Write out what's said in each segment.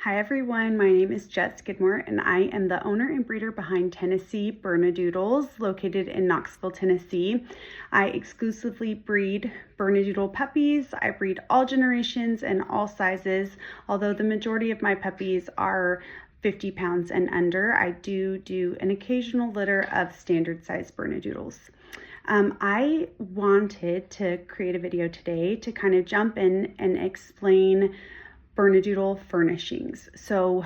Hi everyone, my name is Jess Skidmore and I am the owner and breeder behind Tennessee Bernedoodles located in Knoxville, Tennessee. I exclusively breed Bernedoodle puppies. I breed all generations and all sizes, although the majority of my puppies are 50 pounds and under. I do an occasional litter of standard size Bernedoodles. I wanted to create a video today to kind of jump in and explain Bernedoodle furnishings. So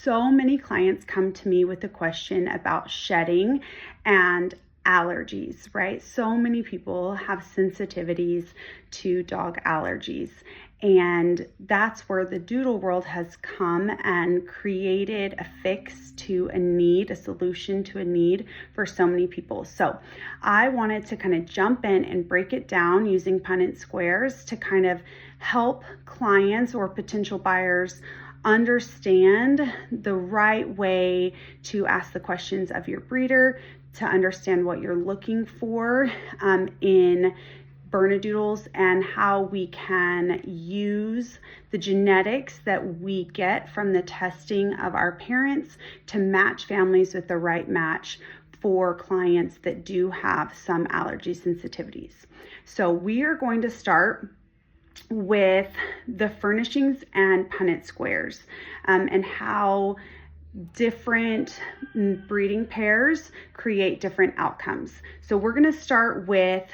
many clients come to me with a question about shedding and allergies, right? So many people have sensitivities to dog allergies. And that's where the doodle world has come and created a fix to a need, a solution to a need for so many people. So I wanted to kind of jump in and break it down using Punnett squares to kind of help clients or potential buyers understand the right way to ask the questions of your breeder, to understand what you're looking for in Bernedoodles and how we can use the genetics that we get from the testing of our parents to match families with the right match for clients that do have some allergy sensitivities. So we are going to start with the furnishings and Punnett squares and how different breeding pairs create different outcomes. So we're going to start with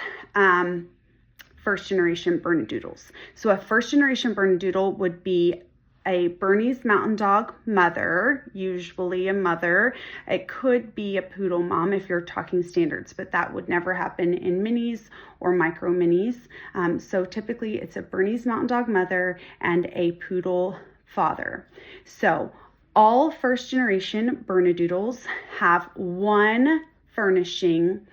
first generation Bernedoodles. So a first generation Bernedoodle would be a Bernese Mountain Dog mother, usually a mother. It could be a poodle mom if you're talking standards, but that would never happen in minis or micro minis. So typically it's a Bernese Mountain Dog mother and a poodle father. So all first generation Bernedoodles have one furnishing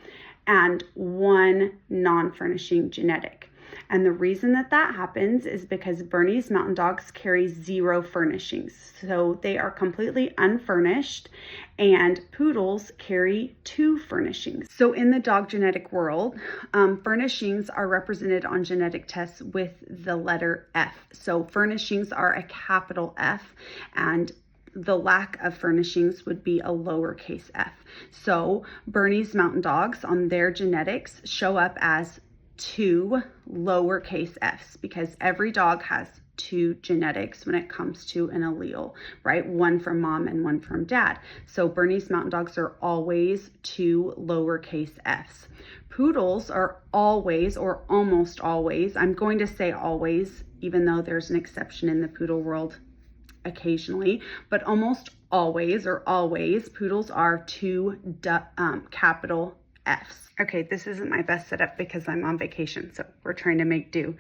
and one non-furnishing genetic. And the reason that happens is because Bernese Mountain Dogs carry 0 furnishings. So they are completely unfurnished, and poodles carry 2 furnishings. So in the dog genetic world, furnishings are represented on genetic tests with the letter F. So furnishings are a capital F, and the lack of furnishings would be a lowercase f. So Bernese Mountain Dogs on their genetics show up as 2 lowercase f's because every dog has 2 genetics when it comes to an allele, right? One from mom and one from dad. So Bernese Mountain Dogs are always 2 lowercase f's. Poodles are always, or almost always, I'm going to say always, even though there's an exception in the poodle world occasionally, but almost always poodles are 2 capital F's. Okay, this isn't my best setup because I'm on vacation, so we're trying to make do.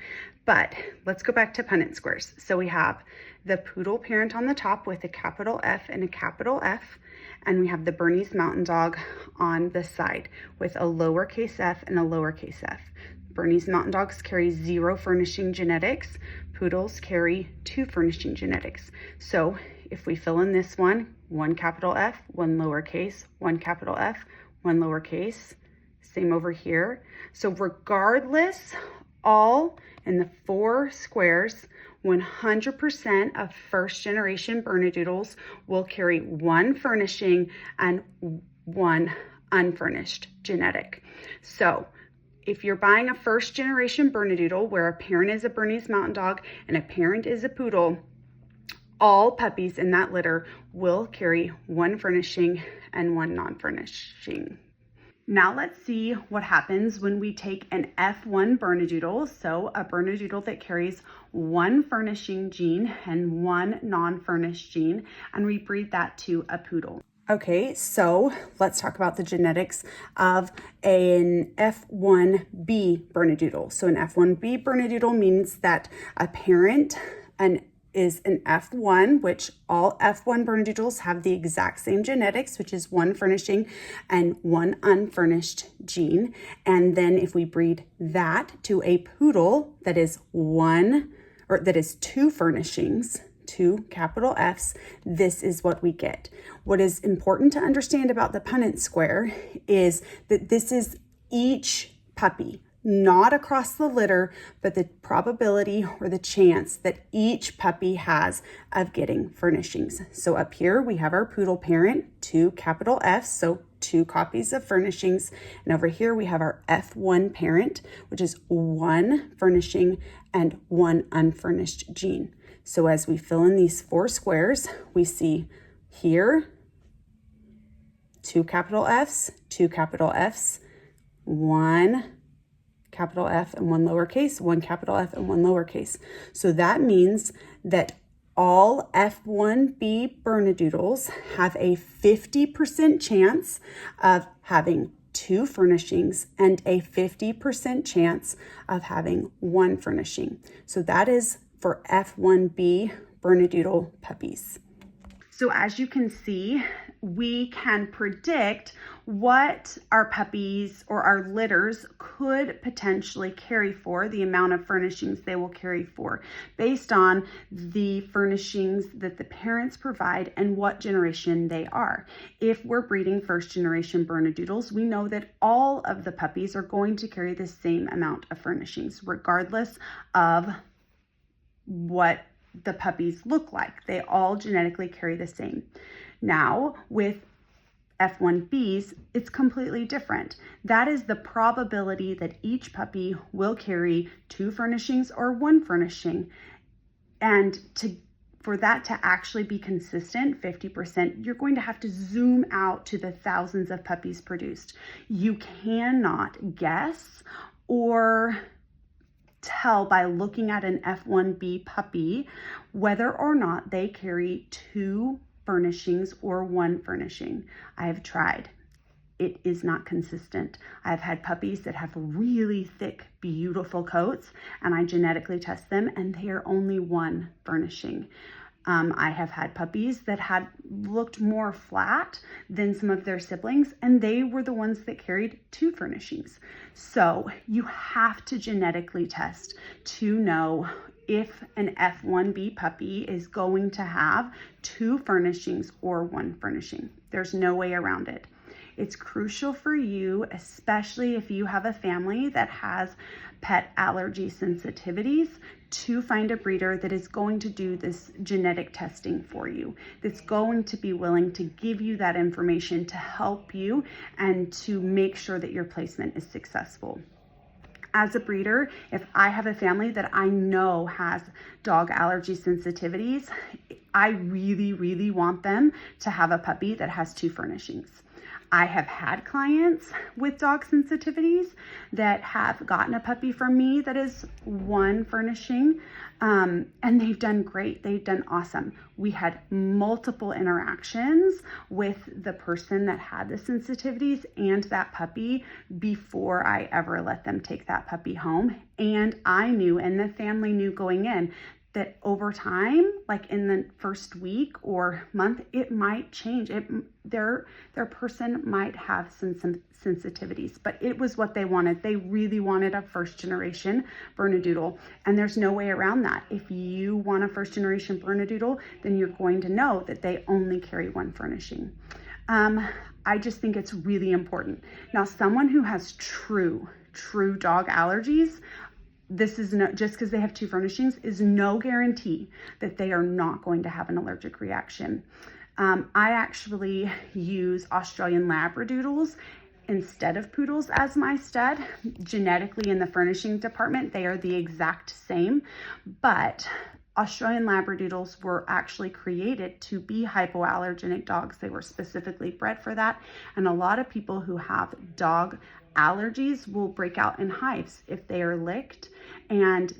But let's go back to Punnett squares. So we have the poodle parent on the top with a capital F and a capital F, and we have the Bernese Mountain Dog on the side with a lowercase f and a lowercase f. Bernese Mountain Dogs carry 0 furnishing genetics. Poodles carry 2 furnishing genetics. So if we fill in this one capital F, 1 lowercase, 1 capital F, 1 lowercase, same over here. So regardless, all in the 4 squares, 100% of first generation Bernedoodles will carry 1 furnishing and 1 unfurnished genetic. So if you're buying a first generation Bernedoodle where a parent is a Bernese Mountain Dog and a parent is a poodle, all puppies in that litter will carry 1 furnishing and 1 non-furnishing. Now let's see what happens when we take an F1 Bernedoodle, so a Bernedoodle that carries 1 furnishing gene and 1 non-furnished gene, and we breed that to a poodle. Okay, so let's talk about the genetics of an F1b Bernedoodle. So an F1b Bernedoodle means that a parent is an F1, which all F1 Bernedoodles have the exact same genetics, which is 1 furnishing and 1 unfurnished gene. And then if we breed that to a poodle that is 2 furnishings, 2 capital F's, this is what we get. What is important to understand about the Punnett square is that this is each puppy. not across the litter, but the probability or the chance that each puppy has of getting furnishings. So up here we have our poodle parent, 2 capital F's, so 2 copies of furnishings. And over here we have our F1 parent, which is 1 furnishing and 1 unfurnished gene. So as we fill in these 4 squares, we see here 2 capital F's, 2 capital F's, 1 capital F and 1 lowercase, 1 capital F and 1 lowercase. So that means that all F1b Bernedoodles have a 50% chance of having 2 furnishings and a 50% chance of having 1 furnishing. So that is for F1b Bernedoodle puppies. So as you can see, we can predict what our puppies or our litters could potentially carry for, the amount of furnishings they will carry for, based on the furnishings that the parents provide and what generation they are. If we're breeding first generation Bernedoodles, we know that all of the puppies are going to carry the same amount of furnishings, regardless of what the puppies look like. They all genetically carry the same. Now, with F1Bs, it's completely different. That is the probability that each puppy will carry 2 furnishings or 1 furnishing. And for that to actually be consistent, 50%, you're going to have to zoom out to the thousands of puppies produced. You cannot guess or tell by looking at an F1b puppy whether or not they carry 2 furnishings or 1 furnishing. I have tried. It is not consistent. I've had puppies that have really thick, beautiful coats, and I genetically test them and they are only 1 furnishing. I have had puppies that had looked more flat than some of their siblings, and they were the ones that carried 2 furnishings. So you have to genetically test to know if an F1b puppy is going to have 2 furnishings or 1 furnishing. There's no way around it. It's crucial for you, especially if you have a family that has pet allergy sensitivities, to find a breeder that is going to do this genetic testing for you, that's going to be willing to give you that information to help you and to make sure that your placement is successful. As a breeder, if I have a family that I know has dog allergy sensitivities, I really, really want them to have a puppy that has 2 furnishings. I have had clients with dog sensitivities that have gotten a puppy from me that is 1 furnishing, and they've done great. They've done awesome. We had multiple interactions with the person that had the sensitivities and that puppy before I ever let them take that puppy home. And I knew, and the family knew going in, that over time, like in the first week or month, it might change. Their person might have some sensitivities, but it was what they wanted. They really wanted a first generation Bernedoodle, and there's no way around that. If you want a first generation Bernedoodle, then you're going to know that they only carry 1 furnishing. I just think it's really important. Now, someone who has true dog allergies, this is no, just because they have 2 furnishings is no guarantee that they are not going to have an allergic reaction. I actually use Australian Labradoodles instead of poodles as my stud. Genetically in the furnishing department, they are the exact same, but Australian Labradoodles were actually created to be hypoallergenic dogs. They were specifically bred for that. And a lot of people who have dog allergies will break out in hives if they are licked, and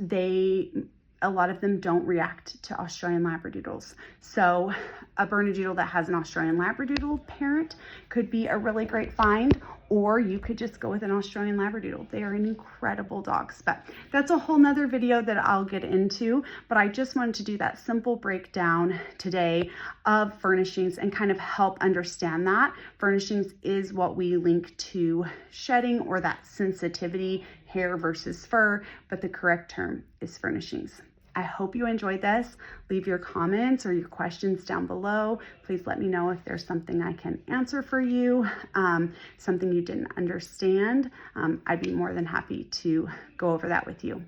a lot of them don't react to Australian Labradoodles. So a Bernedoodle that has an Australian Labradoodle parent could be a really great find, or you could just go with an Australian Labradoodle. They are incredible dogs, but that's a whole nother video that I'll get into. But I just wanted to do that simple breakdown today of furnishings and kind of help understand that. Furnishings is what we link to shedding or that sensitivity, hair versus fur, but the correct term is furnishings. I hope you enjoyed this. Leave your comments or your questions down below. Please let me know if there's something I can answer for you, something you didn't understand. I'd be more than happy to go over that with you.